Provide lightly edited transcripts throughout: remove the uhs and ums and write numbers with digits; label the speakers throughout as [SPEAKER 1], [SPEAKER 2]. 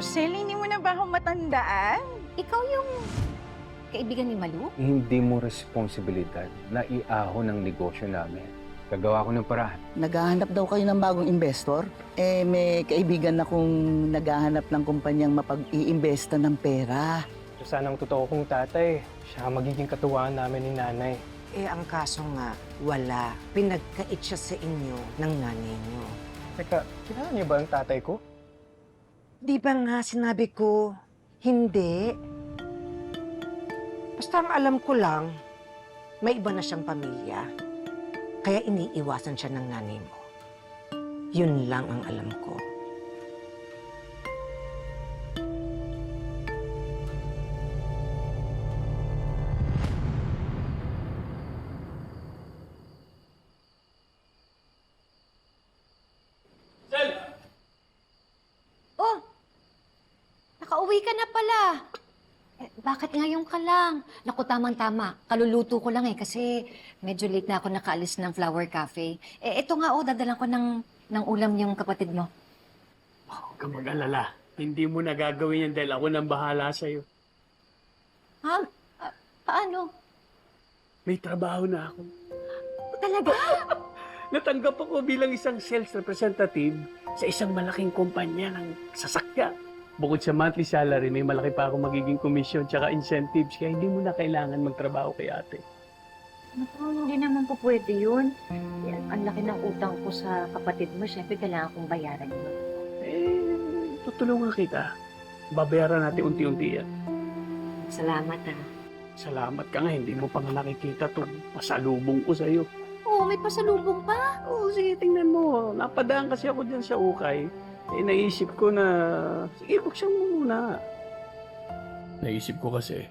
[SPEAKER 1] Marcel, hindi mo na ba ako matandaan?
[SPEAKER 2] Ikaw yung kaibigan ni Malu?
[SPEAKER 3] Hindi mo responsibilidad na iahon ang negosyo namin. Gagawa ko ng paraan.
[SPEAKER 4] Naghahanap daw kayo ng bagong investor? May kaibigan akong naghahanap ng kumpanyang mapag-iimbesta ng pera.
[SPEAKER 5] Sana ang totoo kong tatay, siya ang magiging katuwaan namin ni nanay.
[SPEAKER 6] Ang kaso nga, wala. Pinagkait siya sa inyo ng nanay niyo.
[SPEAKER 5] Teka, kilala niyo ba ang tatay ko?
[SPEAKER 6] Di ba nga sinabi ko, hindi? Basta ang alam ko lang, may iba na siyang pamilya. Kaya iniiwasan siya ng nanay mo. Yun lang ang alam ko.
[SPEAKER 2] Oh! Nakauwi ka na pala. Bakit ngayon ka lang? Naku, tamang-tama. Kaluluto ko lang kasi medyo late na ako nakaalis ng Flower Cafe. Ito nga dadalan ko ng ulam yung kapatid mo.
[SPEAKER 7] Huwag kang mag-alala. Hindi mo na gagawin yan dahil ako nang bahala sa'yo.
[SPEAKER 2] Ha? Paano?
[SPEAKER 7] May trabaho na ako.
[SPEAKER 2] Talaga?
[SPEAKER 7] Natanggap ako bilang isang sales representative sa isang malaking kumpanya ng sasakyan. Bukod sa monthly salary, may malaki pa akong magiging commission tsaka incentives kaya hindi mo na kailangan magtrabaho kay ate.
[SPEAKER 2] Naku, hindi naman po pwede yun. Ang laki ng utang ko sa kapatid mo. Siyempre, kailangan kong bayaran yun.
[SPEAKER 7] Tutulungan kita. Babayaran natin unti-unti yan.
[SPEAKER 2] Salamat,
[SPEAKER 7] Salamat ka nga, hindi mo pa nga nakikita itong pasalubong ko sa'yo.
[SPEAKER 2] Oo, may pasalubong pa.
[SPEAKER 7] Oo, sige, tingnan mo. Napadaan kasi ako dyan sa ukay. Naisip ko na, sige, buksan mo muna. Naisip ko kasi,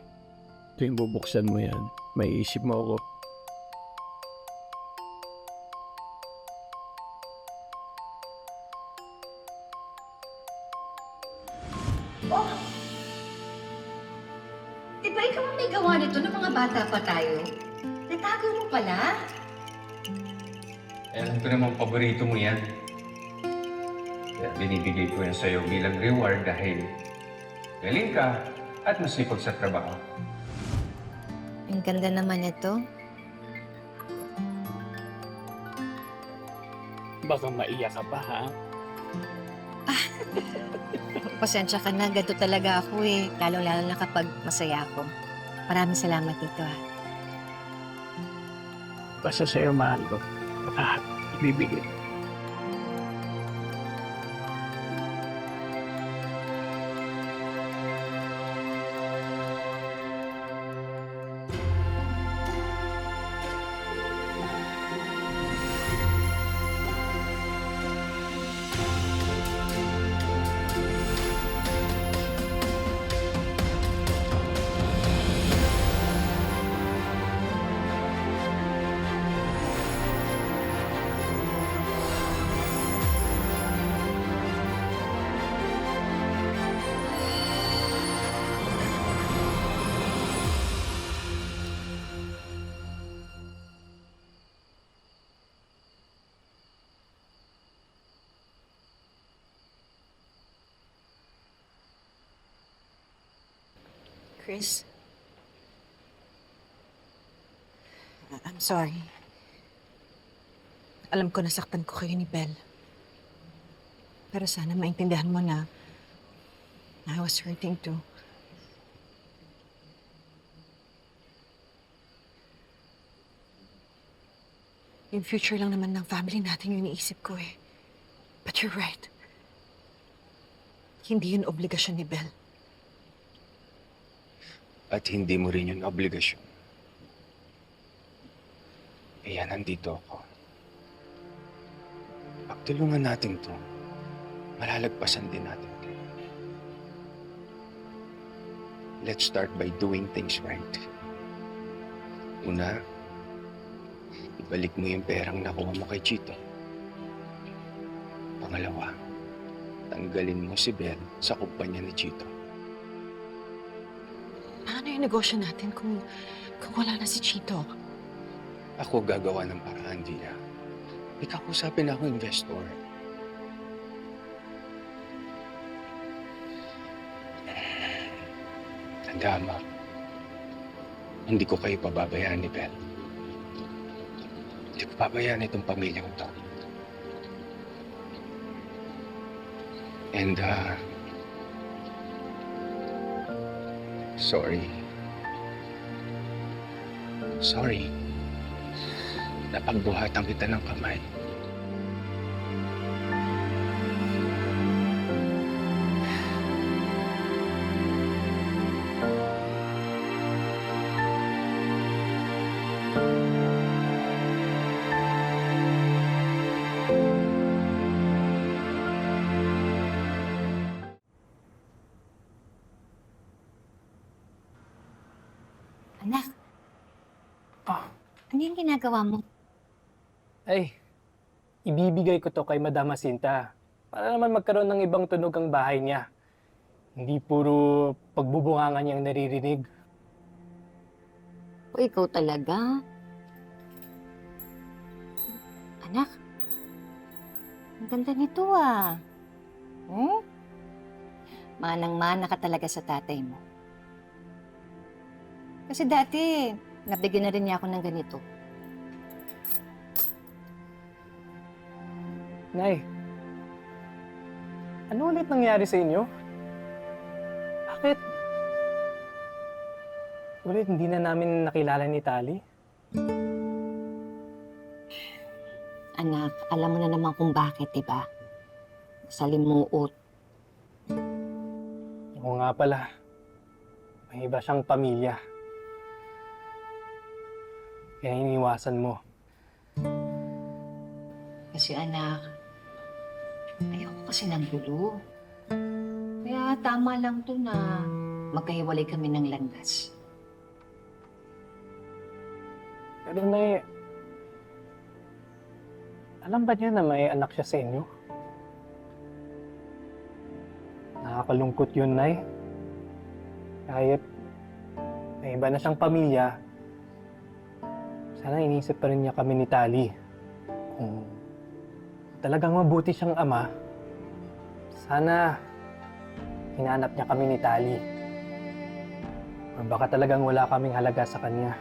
[SPEAKER 7] tuwing bubuksan mo yan, may isip mo ako.
[SPEAKER 2] Diba ikaw ang may gawa nito ng mga bata pa tayo? Natago mo pala?
[SPEAKER 3] Alam ko namang paborito mo yan. Kaya binibigay ko yan sa'yo bilang reward dahil galing ka at masipag sa trabaho.
[SPEAKER 2] Ang ganda naman ito.
[SPEAKER 7] Baka maiyak ka pa, ha?
[SPEAKER 2] Pasensya ka na, ganito talaga ako Lalo-lalo na kapag masaya ako. Maraming salamat dito
[SPEAKER 7] Basta sa'yo, mahal ko. Lahat, ibibigay.
[SPEAKER 6] Chris? I'm sorry. Alam ko nasaktan ko kayo ni Belle. Pero sana maintindihan mo na I was hurting too. Yung future lang naman ng family natin yung iniisip ko But you're right. Hindi yun obligasyon ni Belle.
[SPEAKER 3] At hindi mo rin yung obligasyon. Kaya nandito ako. Pagtulungan natin to, malalagpasan din natin to. Let's start by doing things right. Una, ibalik mo yung perang nakuha mo kay Chito. Pangalawa, tanggalin mo si Belle sa kumpanya ni Chito.
[SPEAKER 6] Paano yung negosyo natin kung wala na si Chito?
[SPEAKER 3] Ako gagawa ng paraan, Dia. Ikakusapin ako investor. Dama, hindi ko kayo pababayaan ni Bel. Hindi ko pabayaan itong pamilyang to. And, sorry. Sorry. Napagbuhatan kita ng kamay.
[SPEAKER 2] Anak,
[SPEAKER 5] Ah,
[SPEAKER 2] ano yung ginagawa mo?
[SPEAKER 5] ay, ibibigay ko to kay Madam Jacinta para naman magkaroon ng ibang tunog ang bahay niya. Hindi puro pagbubungangan niyang naririnig.
[SPEAKER 2] O ikaw talaga? Anak, ang ganda nito ah. Hmm? Manang-mana ka talaga sa tatay mo. Kasi dati, nabigyan na rin niya ako ng ganito.
[SPEAKER 5] Nay, ano ulit nangyari sa inyo? Bakit? Ulit hindi na namin nakilala ni Tali?
[SPEAKER 2] Anak, alam mo na naman kung bakit, diba? Salimuot.
[SPEAKER 5] Oo nga pala. May iba siyang pamilya. Kaya iniwasan mo.
[SPEAKER 2] Kasi anak, ayoko kasi ng gulo. Kaya tama lang to na magkahiwalay kami ng landas.
[SPEAKER 5] Pero Nay, alam ba niya na may anak siya sa inyo? Nakakalungkot yun, Nay. Kahit may iba na siyang pamilya, sana inisip pa rin niya kami ni Tali. Kung talagang mabuti siyang ama, sana hinanap niya kami ni Tali. Or baka talagang wala kaming halaga sa kanya.